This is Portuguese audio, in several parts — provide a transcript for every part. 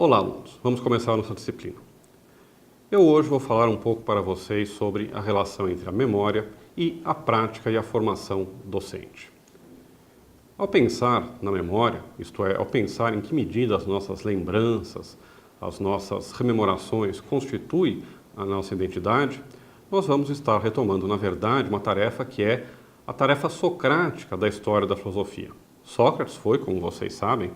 Olá, alunos. Vamos começar a nossa disciplina. Eu hoje vou falar um pouco para vocês sobre a relação entre a memória e a prática e a formação docente. Ao pensar na memória, isto é, ao pensar em que medida as nossas lembranças, as nossas rememorações constituem a nossa identidade, nós vamos estar retomando, na verdade, uma tarefa que é a tarefa socrática da história da filosofia. Sócrates foi, como vocês sabem,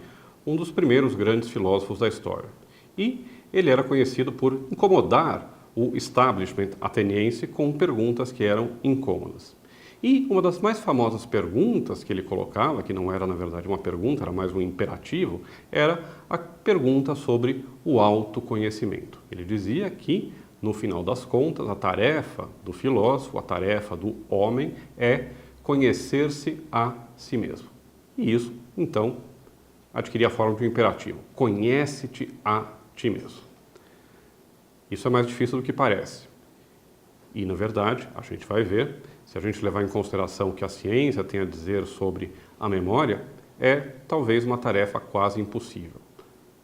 um dos primeiros grandes filósofos da história. E ele era conhecido por incomodar o establishment ateniense com perguntas que eram incômodas. E uma das mais famosas perguntas que ele colocava, que não era na verdade uma pergunta, era mais um imperativo, era a pergunta sobre o autoconhecimento. Ele dizia que, no final das contas, a tarefa do filósofo, a tarefa do homem é conhecer-se a si mesmo. E isso, então, adquiria a forma de um imperativo. Conhece-te a ti mesmo. Isso é mais difícil do que parece. E, na verdade, a gente vai ver, se a gente levar em consideração o que a ciência tem a dizer sobre a memória, é talvez uma tarefa quase impossível.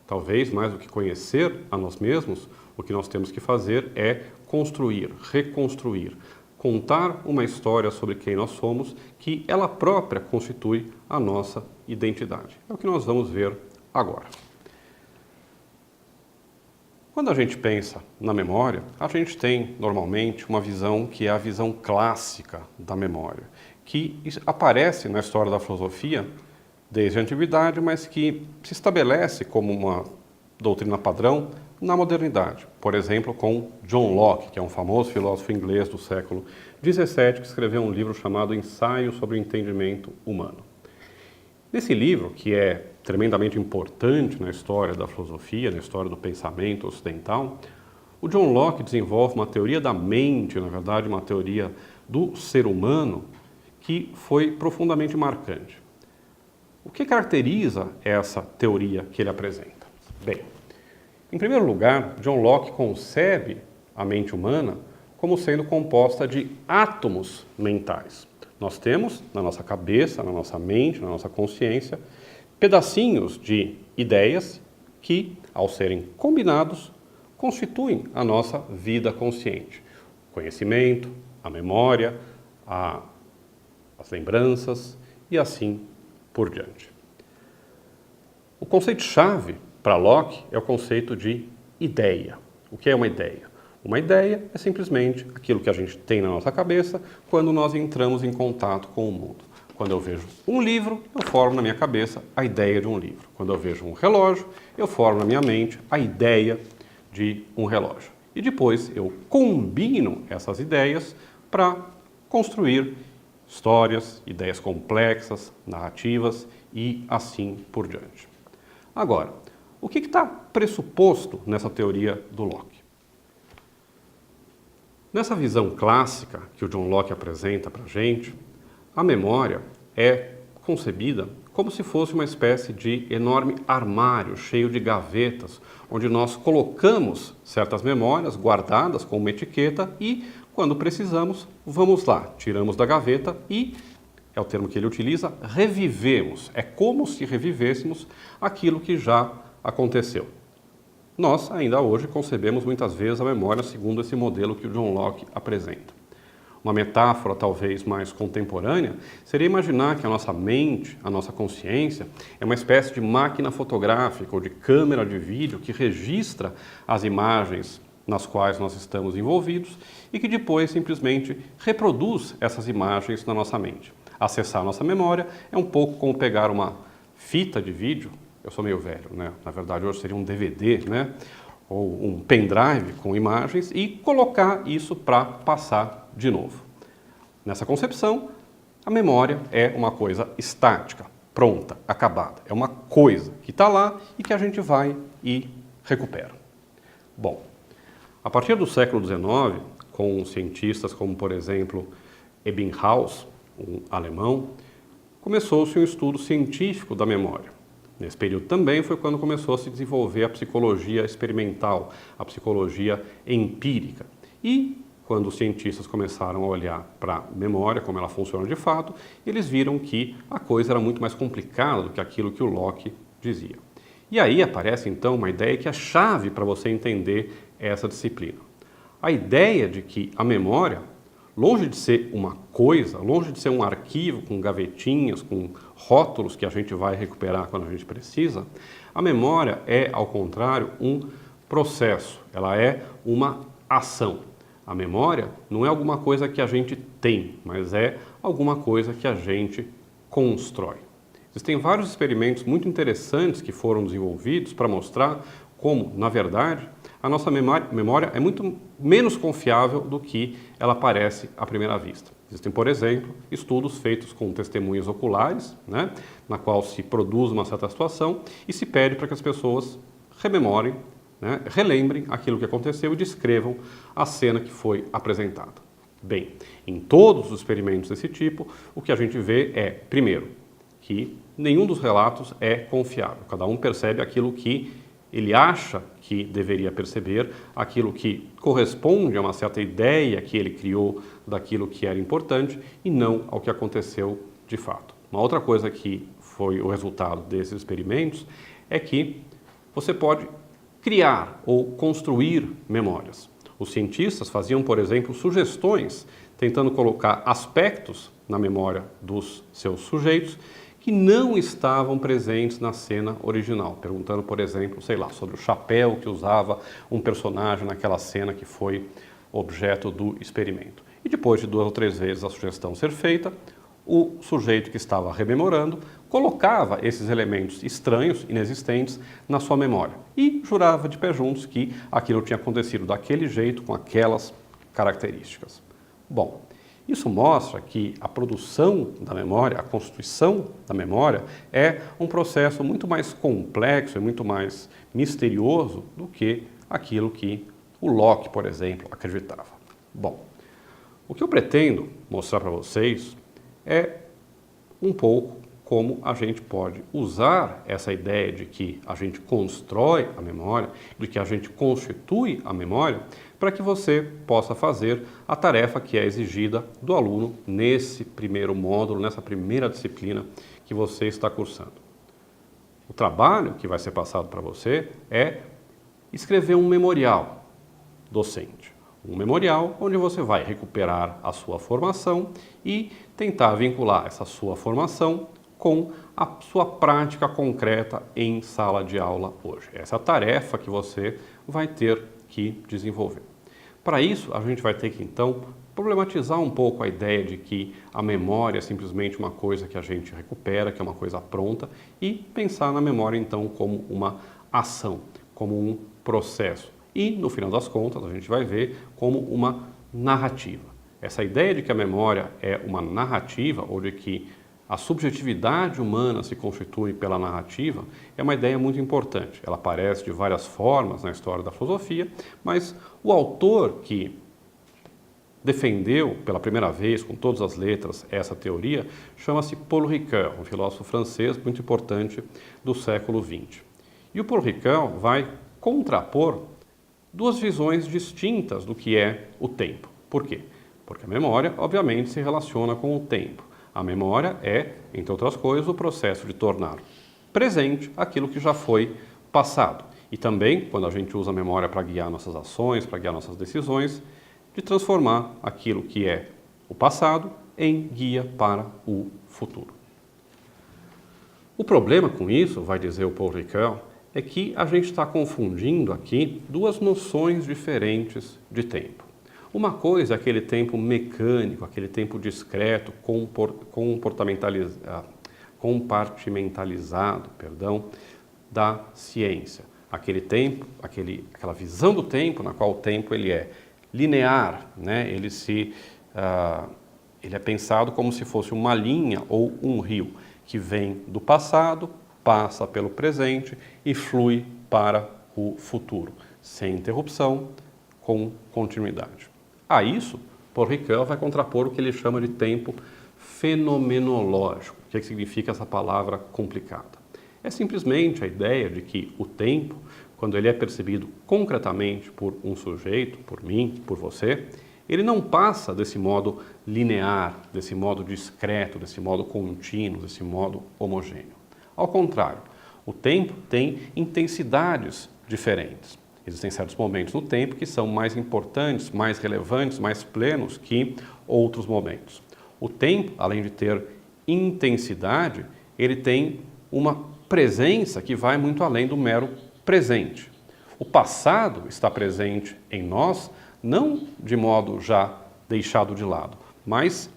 Talvez, mais do que conhecer a nós mesmos, o que nós temos que fazer é construir, reconstruir, contar uma história sobre quem nós somos, que ela própria constitui a nossa identidade. É o que nós vamos ver agora. Quando a gente pensa na memória, a gente tem normalmente uma visão que é a visão clássica da memória, que aparece na história da filosofia desde a antiguidade, mas que se estabelece como uma doutrina padrão na modernidade. Por exemplo, com John Locke, que é um famoso filósofo inglês do século XVII, que escreveu um livro chamado Ensaio sobre o Entendimento Humano. Nesse livro, que é tremendamente importante na história da filosofia, na história do pensamento ocidental, o John Locke desenvolve uma teoria da mente, na verdade, uma teoria do ser humano, que foi profundamente marcante. O que caracteriza essa teoria que ele apresenta? Bem, em primeiro lugar, John Locke concebe a mente humana como sendo composta de átomos mentais. Nós temos na nossa cabeça, na nossa mente, na nossa consciência, pedacinhos de ideias que, ao serem combinados, constituem a nossa vida consciente. O conhecimento, a memória, as lembranças e assim por diante. O conceito-chave para Locke é o conceito de ideia. O que é uma ideia? Uma ideia é simplesmente aquilo que a gente tem na nossa cabeça quando nós entramos em contato com o mundo. Quando eu vejo um livro, eu formo na minha cabeça a ideia de um livro. Quando eu vejo um relógio, eu formo na minha mente a ideia de um relógio. E depois eu combino essas ideias para construir histórias, ideias complexas, narrativas e assim por diante. Agora, o que está pressuposto nessa teoria do Locke? Nessa visão clássica que o John Locke apresenta para a gente, a memória é concebida como se fosse uma espécie de enorme armário cheio de gavetas, onde nós colocamos certas memórias guardadas com uma etiqueta e, quando precisamos, vamos lá, tiramos da gaveta e, é o termo que ele utiliza, revivemos. É como se revivêssemos aquilo que já aconteceu. Nós, ainda hoje, concebemos muitas vezes a memória segundo esse modelo que o John Locke apresenta. Uma metáfora talvez mais contemporânea seria imaginar que a nossa mente, a nossa consciência, é uma espécie de máquina fotográfica ou de câmera de vídeo que registra as imagens nas quais nós estamos envolvidos e que depois simplesmente reproduz essas imagens na nossa mente. Acessar a nossa memória é um pouco como pegar uma fita de vídeo. Eu sou meio velho, né? Na verdade, hoje seria um DVD, né? Ou um pendrive com imagens e colocar isso para passar de novo. Nessa concepção, a memória é uma coisa estática, pronta, acabada. É uma coisa que está lá e que a gente vai e recupera. Bom, a partir do século XIX, com cientistas como, por exemplo, Ebbinghaus, um alemão, começou-se um estudo científico da memória. Nesse período também foi quando começou a se desenvolver a psicologia experimental, a psicologia empírica. E quando os cientistas começaram a olhar para a memória, como ela funciona de fato, eles viram que a coisa era muito mais complicada do que aquilo que o Locke dizia. E aí aparece então uma ideia que é chave para você entender essa disciplina. A ideia de que a memória, longe de ser uma coisa, longe de ser um arquivo com gavetinhas, com rótulos que a gente vai recuperar quando a gente precisa, a memória é, ao contrário, um processo, ela é uma ação. A memória não é alguma coisa que a gente tem, mas é alguma coisa que a gente constrói. Existem vários experimentos muito interessantes que foram desenvolvidos para mostrar como, na verdade, a nossa memória é muito menos confiável do que ela parece à primeira vista. Existem, por exemplo, estudos feitos com testemunhas oculares, né, na qual se produz uma certa situação e se pede para que as pessoas rememorem, né, relembrem aquilo que aconteceu e descrevam a cena que foi apresentada. Bem, em todos os experimentos desse tipo, o que a gente vê é, primeiro, que nenhum dos relatos é confiável. Cada um percebe aquilo que ele acha que deveria perceber, aquilo que corresponde a uma certa ideia que ele criou daquilo que era importante e não ao que aconteceu de fato. Uma outra coisa que foi o resultado desses experimentos é que você pode criar ou construir memórias. Os cientistas faziam, por exemplo, sugestões, tentando colocar aspectos na memória dos seus sujeitos que não estavam presentes na cena original, perguntando, por exemplo, sei lá, sobre o chapéu que usava um personagem naquela cena que foi objeto do experimento. E depois de 2 ou 3 vezes a sugestão ser feita, o sujeito que estava rememorando colocava esses elementos estranhos, inexistentes, na sua memória e jurava de pé juntos que aquilo tinha acontecido daquele jeito, com aquelas características. Bom, isso mostra que a produção da memória, a constituição da memória, é um processo muito mais complexo e muito mais misterioso do que aquilo que o Locke, por exemplo, acreditava. Bom, o que eu pretendo mostrar para vocês é um pouco como a gente pode usar essa ideia de que a gente constrói a memória, de que a gente constitui a memória, para que você possa fazer a tarefa que é exigida do aluno nesse primeiro módulo, nessa primeira disciplina que você está cursando. O trabalho que vai ser passado para você é escrever um memorial docente. Um memorial onde você vai recuperar a sua formação e tentar vincular essa sua formação com a sua prática concreta em sala de aula hoje. Essa é a tarefa que você vai ter que desenvolver. Para isso, a gente vai ter que, então, problematizar um pouco a ideia de que a memória é simplesmente uma coisa que a gente recupera, que é uma coisa pronta, e pensar na memória, então, como uma ação, como um processo. E, no final das contas, a gente vai ver como uma narrativa. Essa ideia de que a memória é uma narrativa, ou de que a subjetividade humana se constitui pela narrativa, é uma ideia muito importante. Ela aparece de várias formas na história da filosofia, mas o autor que defendeu pela primeira vez, com todas as letras, essa teoria, chama-se Paul Ricoeur, um filósofo francês muito importante do século XX. E o Paul Ricoeur vai contrapor 2 visões distintas do que é o tempo. Por quê? Porque a memória, obviamente, se relaciona com o tempo. A memória é, entre outras coisas, o processo de tornar presente aquilo que já foi passado. E também, quando a gente usa a memória para guiar nossas ações, para guiar nossas decisões, de transformar aquilo que é o passado em guia para o futuro. O problema com isso, vai dizer o Paul Ricoeur, é que a gente está confundindo aqui 2 noções diferentes de tempo. Uma coisa é aquele tempo mecânico, aquele tempo discreto, compartimentalizado, da ciência. Aquele tempo, aquela visão do tempo na qual o tempo ele é linear, né? Ele é pensado como se fosse uma linha ou um rio que vem do passado, passa pelo presente e flui para o futuro, sem interrupção, com continuidade. A isso, Paul Ricoeur vai contrapor o que ele chama de tempo fenomenológico. O que significa essa palavra complicada? É simplesmente a ideia de que o tempo, quando ele é percebido concretamente por um sujeito, por mim, por você, ele não passa desse modo linear, desse modo discreto, desse modo contínuo, desse modo homogêneo. Ao contrário, O tempo tem intensidades diferentes. Existem certos momentos no tempo que são mais importantes, mais relevantes, mais plenos que outros momentos. O tempo, além de ter intensidade, ele tem uma presença que vai muito além do mero presente. O passado está presente em nós, não de modo já deixado de lado, mas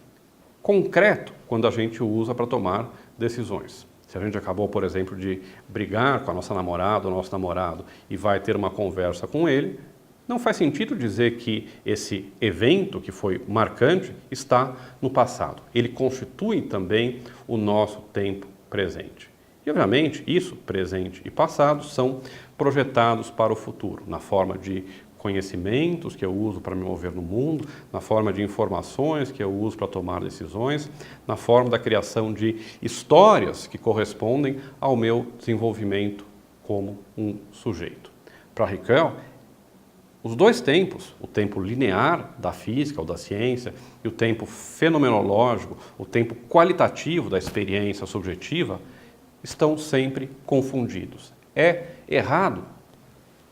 concreto quando a gente o usa para tomar decisões. Se a gente acabou, por exemplo, de brigar com a nossa namorada ou nosso namorado e vai ter uma conversa com ele, não faz sentido dizer que esse evento que foi marcante está no passado. Ele constitui também o nosso tempo presente. E, obviamente, isso, presente e passado, são projetados para o futuro, na forma de conhecimentos que eu uso para me mover no mundo, na forma de informações que eu uso para tomar decisões, na forma da criação de histórias que correspondem ao meu desenvolvimento como um sujeito. Para Ricoeur, os dois tempos, o tempo linear da física ou da ciência e o tempo fenomenológico, o tempo qualitativo da experiência subjetiva, estão sempre confundidos. É errado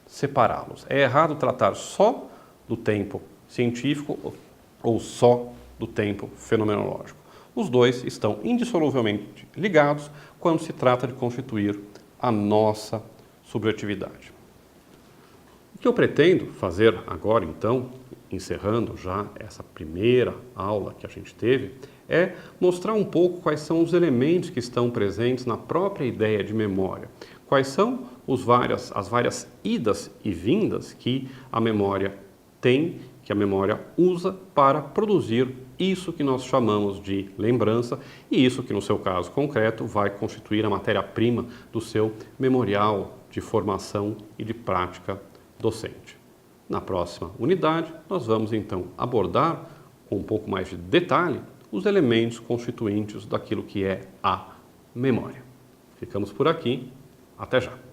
separá-los. É errado tratar só do tempo científico ou só do tempo fenomenológico. Os dois estão indissoluvelmente ligados quando se trata de constituir a nossa subjetividade. O que eu pretendo fazer agora, então, encerrando já essa primeira aula que a gente teve, é mostrar um pouco quais são os elementos que estão presentes na própria ideia de memória. Quais são as várias idas e vindas que a memória tem, que a memória usa para produzir isso que nós chamamos de lembrança e isso que, no seu caso concreto, vai constituir a matéria-prima do seu memorial de formação e de prática docente. Na próxima unidade, nós vamos então abordar com um pouco mais de detalhe os elementos constituintes daquilo que é a memória. Ficamos por aqui. Até já!